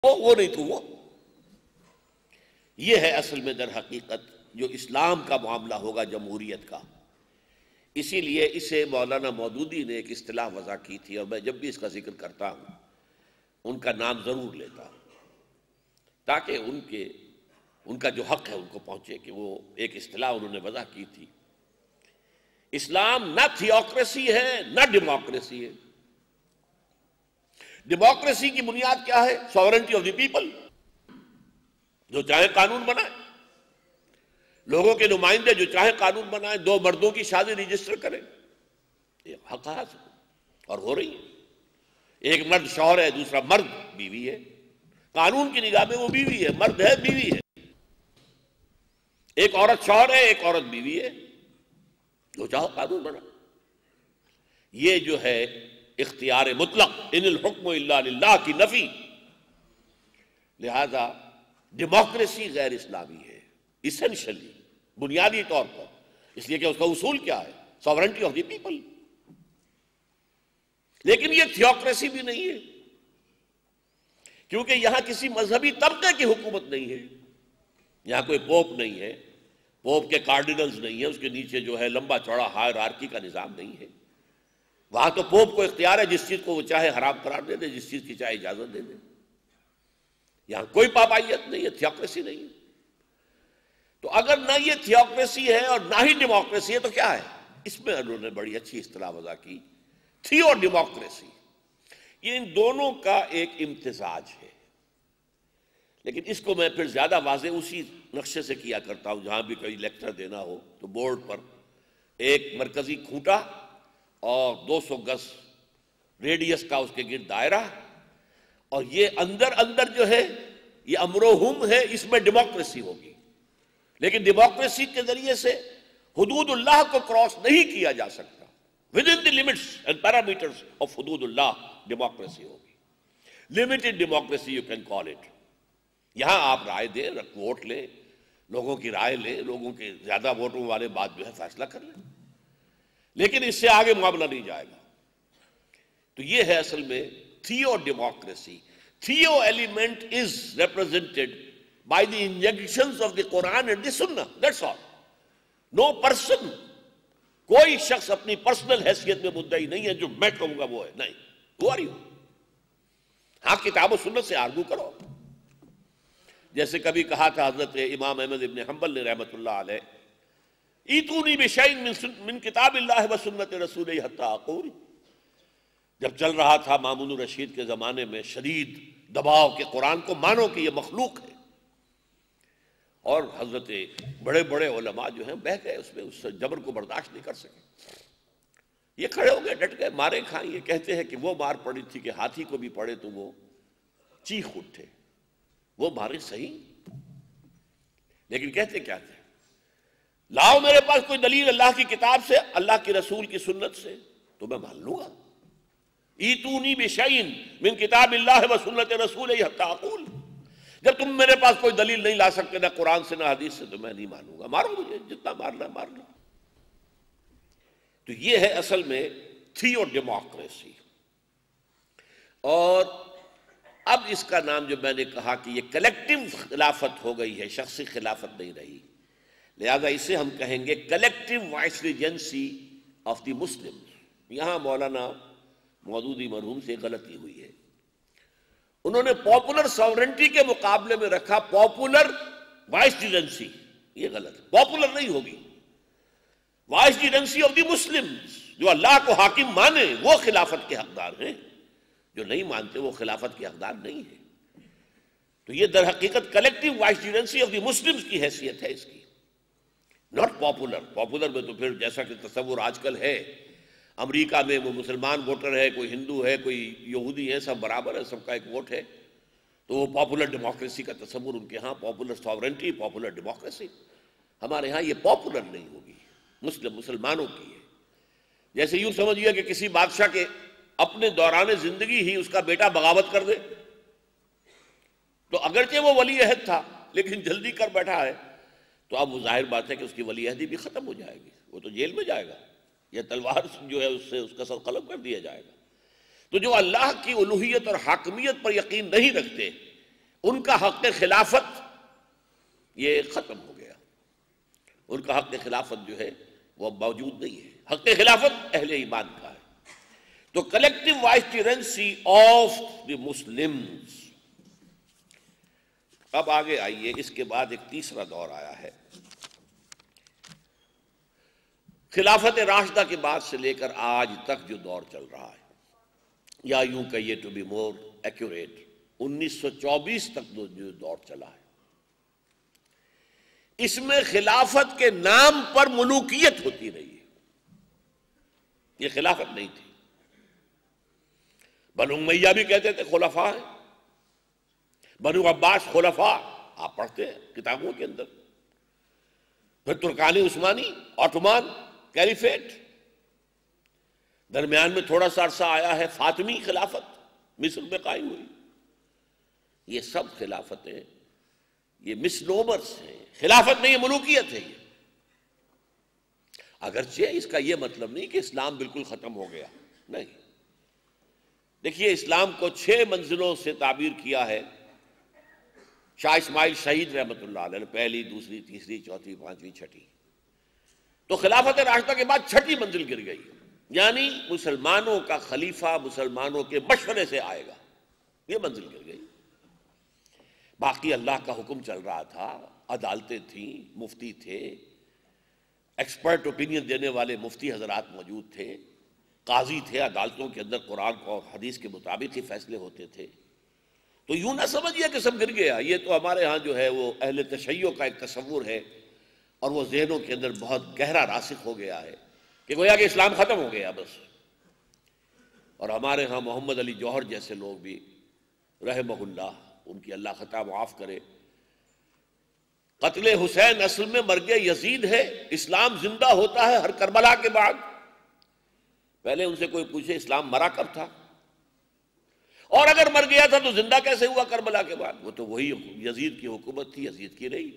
وہ نہیں تو وہ. یہ ہے اصل میں در حقیقت جو اسلام کا معاملہ ہوگا جمہوریت کا. اسی لیے اسے مولانا مودودی نے ایک اصطلاح وضع کی تھی، اور میں جب بھی اس کا ذکر کرتا ہوں ان کا نام ضرور لیتا ہوں تاکہ ان کا جو حق ہے ان کو پہنچے، کہ وہ ایک اصطلاح انہوں نے وضع کی تھی. اسلام نہ تھیوکریسی ہے نہ ڈیموکریسی ہے. ڈیموکریسی کی بنیاد کیا ہے؟ Sovereignty of the people. جو چاہے قانون بنائے، لوگوں کے نمائندے جو چاہے قانون بنائیں، دو مردوں کی شادی رجسٹر کریں، یہ حق حاصل اور ہو رہی ہے. ایک مرد شوہر ہے، دوسرا مرد بیوی ہے. قانون کی نگاہ میں وہ بیوی ہے، مرد ہے بیوی ہے. ایک عورت شوہر ہے، ایک عورت بیوی ہے، جو چاہو قانون بنا. یہ جو ہے اختیار مطلق، ان الحکم الا للہ کی نفی. لہذا ڈیموکریسی غیر اسلامی ہے اسینشلی، بنیادی طور پر، اس لیے کہ اس کا اصول کیا ہے؟ Sovereignty of the people. لیکن یہ تھیوکریسی بھی نہیں ہے، کیونکہ یہاں کسی مذہبی طبقے کی حکومت نہیں ہے. یہاں کوئی پوپ نہیں ہے، پوپ کے کارڈینلز نہیں ہیں، اس کے نیچے جو ہے لمبا چوڑا ہائرارکی کا نظام نہیں ہے. وہاں تو پوپ کو اختیار ہے، جس چیز کو وہ چاہے حرام قرار دے دے، جس چیز کی چاہے اجازت دے دے. یہاں کوئی پابندیت نہیں ہے، تھیوکریسی نہیں ہے. تو اگر نہ یہ تھیوکریسی ہے اور نہ ہی ڈیموکریسی ہے تو کیا ہے؟ اس میں انہوں نے بڑی اچھی اصطلاح وضع کی، تھیو ڈیموکریسی. یہ ان دونوں کا ایک امتزاج ہے. لیکن اس کو میں پھر زیادہ واضح اسی نقشے سے کیا کرتا ہوں، جہاں بھی کوئی لیکچر دینا ہو تو بورڈ پر ایک مرکزی کھوٹا اور 200 گز ریڈیس کا اس کے گرد دائرہ، اور یہ اندر جو ہے یہ امر و ہم ہے، اس میں ڈیموکریسی ہوگی. لیکن ڈیموکریسی کے ذریعے سے حدود اللہ کو کراس نہیں کیا جا سکتا. within the limits and parameters of حدود اللہ ڈیموکریسی ہوگی. limited democracy you can call it. یہاں آپ رائے دیں، ووٹ لیں، لوگوں کی رائے لیں، لوگوں کے زیادہ ووٹوں والے بات جو ہے فیصلہ کر لیں، لیکن اس سے آگے معاملہ نہیں جائے گا. تو یہ ہے اصل میں theo democracy. Theo element is represented by the injunctions of the Quran and the Sunnah. That's all. No person, کوئی شخص اپنی پرسنل حیثیت میں مدعی نہیں ہے جو میں کہوں گا وہ ہے. نہیں. Who are you? ہاں کتاب و سنت سے آرگو کرو. جیسے کبھی کہا تھا حضرت امام احمد ابن حنبل نے رحمت اللہ علیہ، ایتونی بشیء من کتاب اللہ و سنت رسولہ حتی اقول. جب چل رہا تھا مامون الرشید کے زمانے میں شدید دباؤ کہ قرآن کو مانو کہ یہ مخلوق ہے، اور حضرت بڑے بڑے علماء جو ہیں بہہ گئے اس میں، اس جبر کو برداشت نہیں کر سکے. یہ کھڑے ہو گئے، ڈٹ گئے، مارے کھائیں. یہ کہتے ہیں کہ وہ مار پڑی تھی کہ ہاتھی کو بھی پڑے تو وہ چیخ اٹھے. وہ مارے صحیح، لیکن کہتے کیا تھے؟ لاؤ میرے پاس کوئی دلیل اللہ کی کتاب سے، اللہ کی رسول کی سنت سے، تو میں مان لوں گا. ایتونی بشیء من کتاب اللہ و سنت رسولہ حتی اقول. جب تم میرے پاس کوئی دلیل نہیں لا سکتے نہ قرآن سے نہ حدیث سے، تو میں نہیں مانوں گا. مارو مجھے، جتنا مارنا مار لو. تو یہ ہے اصل میں تھیو ڈیموکریسی. اور اب اس کا نام جو میں نے کہا کہ یہ کلیکٹیو خلافت ہو گئی ہے، شخصی خلافت نہیں رہی. لہذا اسے ہم کہیں گے کلیکٹیو وائسریجنسی آف دی مسلم. یہاں مولانا مودودی مرحوم سے غلطی ہوئی ہے. انہوں نے پاپولر ساورنٹی کے مقابلے میں رکھا پاپولر وائسریجنسی. یہ غلط، پاپولر نہیں ہوگی. وائسریجنسی آف دی مسلمز، جو اللہ کو حاکم مانے وہ خلافت کے حقدار ہیں، جو نہیں مانتے وہ خلافت کے حقدار نہیں ہیں. تو یہ در حقیقت کلیکٹیو وائسریجنسی آف دی مسلمز کی حیثیت ہے اس کی، ناٹ پاپولر. پاپولر میں تو پھر جیسا کہ تصور آج کل ہے، امریکہ میں وہ مسلمان ووٹر ہے، کوئی ہندو ہے، کوئی یہودی ہے، سب برابر ہے، سب کا ایک ووٹ ہے. تو وہ پاپولر ڈیموکریسی کا تصور ان کے ہاں، پاپولر ساورنٹی، پاپولر ڈیموکریسی. ہمارے ہاں یہ پاپولر نہیں ہوگی، مسلمانوں کی ہے. جیسے یوں سمجھیے کہ کسی بادشاہ کے اپنے دوران زندگی ہی اس کا بیٹا بغاوت کر دے، تو اگرچہ وہ ولی عہد تھا لیکن جلدی کر بیٹھا ہے، تو اب وہ ظاہر بات ہے کہ اس کی ولی عہدی بھی ختم ہو جائے گی، وہ تو جیل میں جائے گا، یہ تلوار جو ہے اس سے اس کا سر قلم کر دیا جائے گا. تو جو اللہ کی الوہیت اور حاکمیت پر یقین نہیں رکھتے، ان کا حق خلافت یہ ختم ہو گیا، ان کا حق خلافت جو ہے وہ موجود نہیں ہے، حق خلافت اہل ایمان کا ہے۔ تو کلیکٹو وائسرینسی آف دی مسلمز۔ اب آگے آئیے، اس کے بعد ایک تیسرا دور آیا ہے، خلافت راشدہ کے بعد سے لے کر آج تک جو دور چل رہا ہے، یا یوں کہیے ٹو بی مور ایکوریٹ 1924 تک جو دور چلا ہے، اس میں خلافت کے نام پر ملوکیت ہوتی رہی ہے، یہ خلافت نہیں تھی۔ بنو امیہ بھی کہتے تھے خلفاء ہیں، بنو عباس خلفاء، آپ پڑھتے ہیں کتابوں کے اندر، پھر ترکانی عثمانی، آٹومان کیلیفیٹ، درمیان میں تھوڑا سا عرصہ آیا ہے فاطمی خلافت مصر میں قائم ہوئی۔ یہ سب خلافتیں یہ مسنومرز ہیں، خلافت نہیں، ملوکیت ہے یہ۔ اگرچہ اس کا یہ مطلب نہیں کہ اسلام بالکل ختم ہو گیا، نہیں۔ دیکھیے اسلام کو 6 منزلوں سے تعبیر کیا ہے شاہ اسماعیل شہید رحمۃ اللہ علیہ نے، پہلی، دوسری، تیسری، چوتھی، پانچویں، چھٹی۔ تو خلافت راشدہ کے بعد 6ٹھی منزل گر گئی، یعنی مسلمانوں کا خلیفہ مسلمانوں کے مشورے سے آئے گا، یہ منزل گر گئی۔ باقی اللہ کا حکم چل رہا تھا، عدالتیں تھیں، مفتی تھے، ایکسپرٹ اوپینین دینے والے مفتی حضرات موجود تھے، قاضی تھے، عدالتوں کے اندر قرآن اور حدیث کے مطابق ہی فیصلے ہوتے تھے۔ تو یوں نہ سمجھیے کہ سب گر گیا، یہ تو ہمارے ہاں جو ہے وہ اہل تشیع کا ایک تصور ہے، اور وہ ذہنوں کے اندر بہت گہرا راسخ ہو گیا ہے کہ گویا کہ اسلام ختم ہو گیا بس۔ اور ہمارے ہاں محمد علی جوہر جیسے لوگ بھی رحمہ اللہ، ان کی اللہ خطا معاف کرے، قتل حسین اصل میں مرگ یزید ہے، اسلام زندہ ہوتا ہے ہر کربلا کے بعد۔ پہلے ان سے کوئی پوچھے اسلام مرا کب تھا، اور اگر مر گیا تھا تو زندہ کیسے ہوا کربلا کے بعد؟ وہ تو وہی یزید کی حکومت تھی، یزید کی رہی،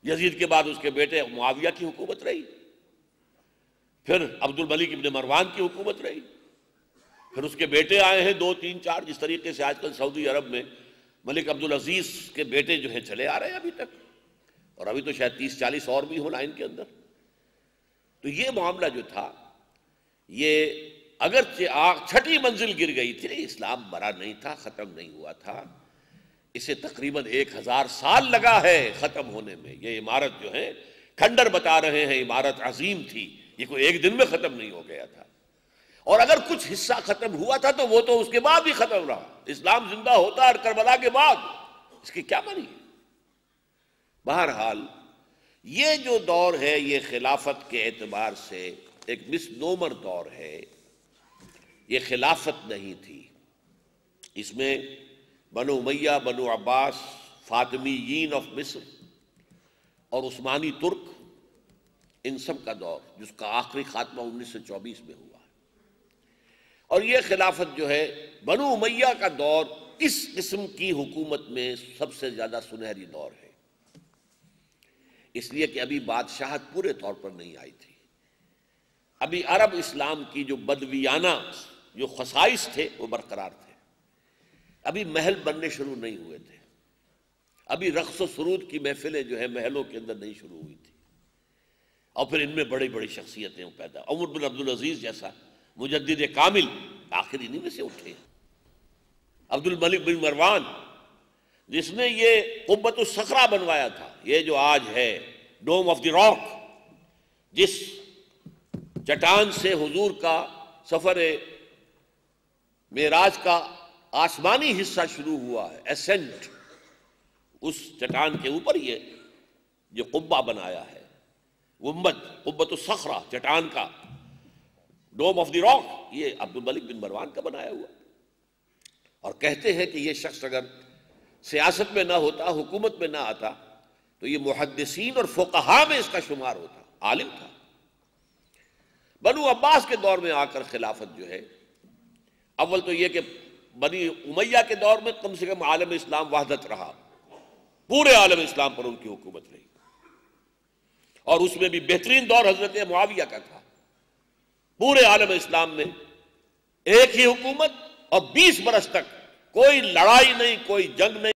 یزید کے بعد اس کے بیٹے معاویہ کی حکومت رہی، پھر عبد الملک ابن مروان کی حکومت رہی، پھر اس کے بیٹے آئے ہیں 2 3 4، جس طریقے سے آج کل سعودی عرب میں ملک عبدالعزیز کے بیٹے جو ہیں چلے آ رہے ہیں ابھی تک، اور ابھی تو شاید 30 40 اور بھی ہوں لائن کے اندر۔ تو یہ معاملہ جو تھا، یہ اگرچہ 6ٹھی منزل گر گئی تھی، اسلام مرا نہیں تھا، ختم نہیں ہوا تھا، اسے تقریباً 1000 سال لگا ہے ختم ہونے میں۔ یہ عمارت جو ہے کھنڈر بتا رہے ہیں، عمارت عظیم تھی، یہ کوئی ایک دن میں ختم نہیں ہو گیا تھا، اور اگر کچھ حصہ ختم ہوا تھا تو وہ تو اس کے بعد بھی ختم رہا۔ اسلام زندہ ہوتا ہے کربلا کے بعد، اس کی کیا معنی ہے؟ بہرحال یہ جو دور ہے یہ خلافت کے اعتبار سے ایک مسنومر دور ہے، یہ خلافت نہیں تھی۔ اس میں بنو امیہ، بنو عباس، فاطمیین آف مصر اور عثمانی ترک، ان سب کا دور جس کا آخری خاتمہ 1924 میں ہوا ہے۔ اور یہ خلافت جو ہے بنو امیہ کا دور اس قسم کی حکومت میں سب سے زیادہ سنہری دور ہے، اس لیے کہ ابھی بادشاہت پورے طور پر نہیں آئی تھی، ابھی عرب اسلام کی جو بدویانہ جو خصائص تھے وہ برقرار تھے، ابھی محل بننے شروع نہیں ہوئے تھے، ابھی رقص و سرود کی محفلیں جو ہے محلوں کے اندر نہیں شروع ہوئی تھی، اور پھر ان میں بڑی بڑی شخصیتیں پیدا، عمر بن عبدالعزیز جیسا مجدد کامل آخر انہی میں سے اٹھے، عبد الملک بن مروان جس نے یہ قبۃ الصخرہ بنوایا تھا، یہ جو آج ہے ڈوم آف دی راک، جس چٹان سے حضور کا سفر معراج کا آسمانی حصہ شروع ہوا ہے، اسینٹ، اس چٹان کے اوپر یہ جو قبہ بنایا ہے، گنبد قبۃ الصخرہ، چٹان کا ڈوم آف دی راک، یہ عبد الملک بن مروان کا بنایا ہوا، اور کہتے ہیں کہ یہ شخص اگر سیاست میں نہ ہوتا، حکومت میں نہ آتا، تو یہ محدثین اور فقہاء میں اس کا شمار ہوتا، عالم تھا۔ بنو عباس کے دور میں آ کر خلافت جو ہے، اول تو یہ کہ بنی امیہ کے دور میں کم سے کم عالم اسلام وحدت رہا، پورے عالم اسلام پر ان کی حکومت رہی، اور اس میں بھی بہترین دور حضرت معاویہ کا تھا، پورے عالم اسلام میں ایک ہی حکومت، اور 20 برس تک کوئی لڑائی نہیں، کوئی جنگ نہیں۔